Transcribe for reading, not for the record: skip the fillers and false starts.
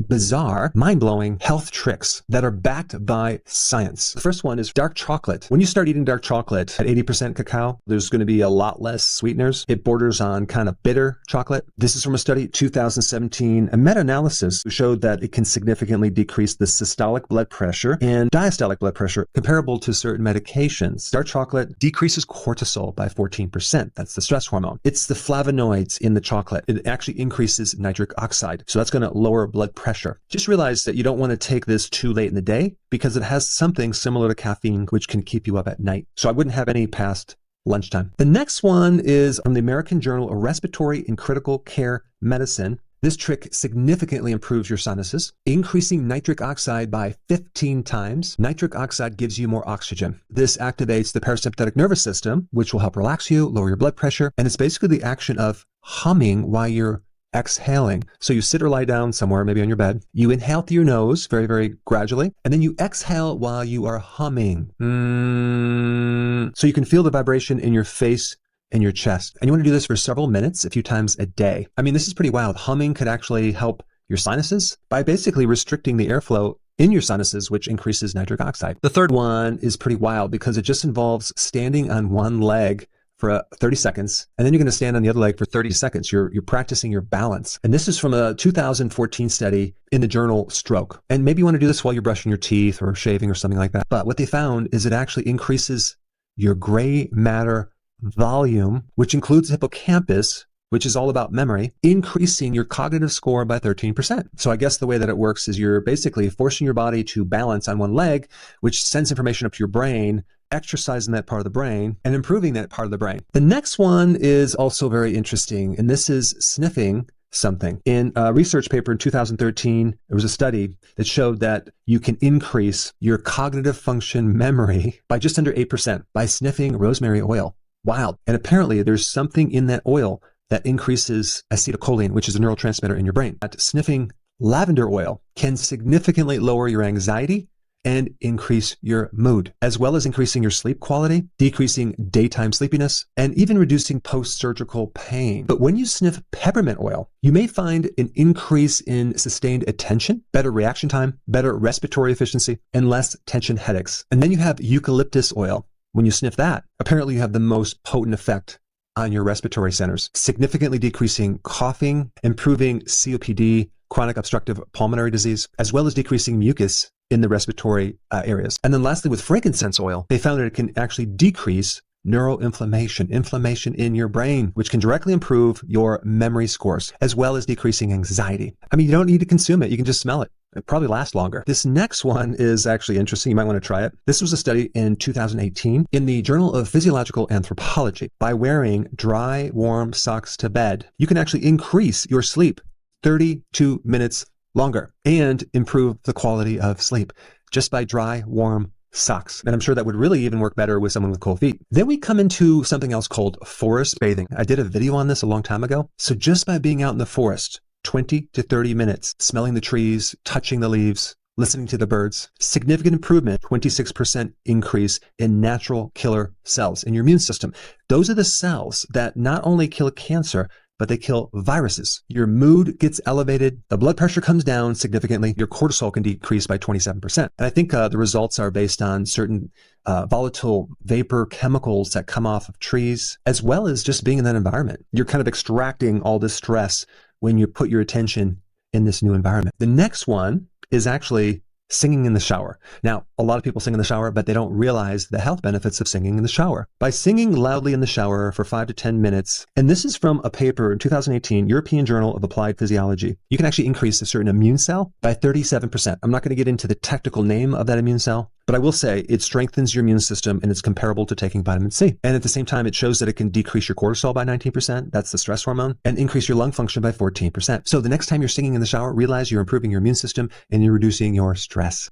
bizarre, mind-blowing health tricks that are backed by science. The first one is dark chocolate. When you start eating dark chocolate at 80% cacao, there's going to be a lot less sweeteners. It borders on kind of bitter chocolate. This is from a study 2017, a meta-analysis showed that it can significantly decrease the systolic blood pressure and diastolic blood pressure comparable to certain medications. Dark chocolate decreases cortisol by 14%. That's the stress hormone. It's the flavonoids in the chocolate. It actually increases nitric oxide. So that's going to lower blood pressure. Just realize that you don't want to take this too late in the day because it has something similar to caffeine, which can keep you up at night. So I wouldn't have any past lunchtime. The next one is from the American Journal of Respiratory and Critical Care Medicine. This trick significantly improves your sinuses, increasing nitric oxide by 15 times. Nitric oxide gives you more oxygen. This activates the parasympathetic nervous system, which will help relax you, lower your blood pressure, and it's basically the action of humming while you're exhaling. So you sit or lie down somewhere, maybe on your bed. You inhale through your nose very, very gradually, and then you exhale while you are humming. So you can feel the vibration in your face and your chest. And you want to do this for several minutes, a few times a day. I mean, this is pretty wild. Humming could actually help your sinuses by basically restricting the airflow in your sinuses, which increases nitric oxide. The third one is pretty wild because it just involves standing on one leg for 30 seconds, and then you're going to stand on the other leg for 30 seconds. You're practicing your balance. And this is from a 2014 study in the journal Stroke. And maybe you want to do this while you're brushing your teeth or shaving or something like that. But what they found is it actually increases your gray matter volume, which includes the hippocampus, which is all about memory, increasing your cognitive score by 13%. So I guess the way that it works is you're basically forcing your body to balance on one leg, which sends information up to your brain, exercising that part of the brain and improving that part of the brain. The next one is also very interesting, and this is sniffing something. In a research paper in 2013, there was a study that showed that you can increase your cognitive function memory by just under 8% by sniffing rosemary oil. Wild. And apparently there's something in that oil that increases acetylcholine, which is a neurotransmitter in your brain. That sniffing lavender oil can significantly lower your anxiety and increase your mood, as well as increasing your sleep quality, decreasing daytime sleepiness, and even reducing post-surgical pain. But when you sniff peppermint oil, you may find an increase in sustained attention, better reaction time, better respiratory efficiency, and less tension headaches. And then you have eucalyptus oil. When you sniff that, apparently you have the most potent effect on your respiratory centers, significantly decreasing coughing, improving COPD, chronic obstructive pulmonary disease, as well as decreasing mucus in the respiratory areas. And then lastly, with frankincense oil, they found that it can actually decrease neuroinflammation, inflammation in your brain, which can directly improve your memory scores, as well as decreasing anxiety. I mean, you don't need to consume it. You can just smell it. It probably lasts longer. This next one is actually interesting. You might want to try it. This was a study in 2018 in the Journal of Physiological Anthropology. By wearing dry, warm socks to bed, you can actually increase your sleep 32 minutes longer and improve the quality of sleep just by dry, warm socks. And I'm sure that would really even work better with someone with cold feet. Then we come into something else called forest bathing. I did a video on this a long time ago. So just by being out in the forest, 20 to 30 minutes, smelling the trees, touching the leaves, listening to the birds, significant improvement, 26% increase in natural killer cells in your immune system. Those are the cells that not only kill cancer, but they kill viruses. Your mood gets elevated, the blood pressure comes down significantly, your cortisol can decrease by 27%. And I think the results are based on certain volatile vapor chemicals that come off of trees, as well as just being in that environment. You're kind of extracting all this stress when you put your attention in this new environment. The next one is actually singing in the shower. Now, a lot of people sing in the shower, but they don't realize the health benefits of singing in the shower. By singing loudly in the shower for 5 to 10 minutes, and this is from a paper in 2018, European Journal of Applied Physiology, you can actually increase a certain immune cell by 37%. I'm not going to get into the technical name of that immune cell, but I will say it strengthens your immune system and it's comparable to taking vitamin C. And at the same time, it shows that it can decrease your cortisol by 19%. That's the stress hormone, and increase your lung function by 14%. So the next time you're singing in the shower, realize you're improving your immune system and you're reducing your stress.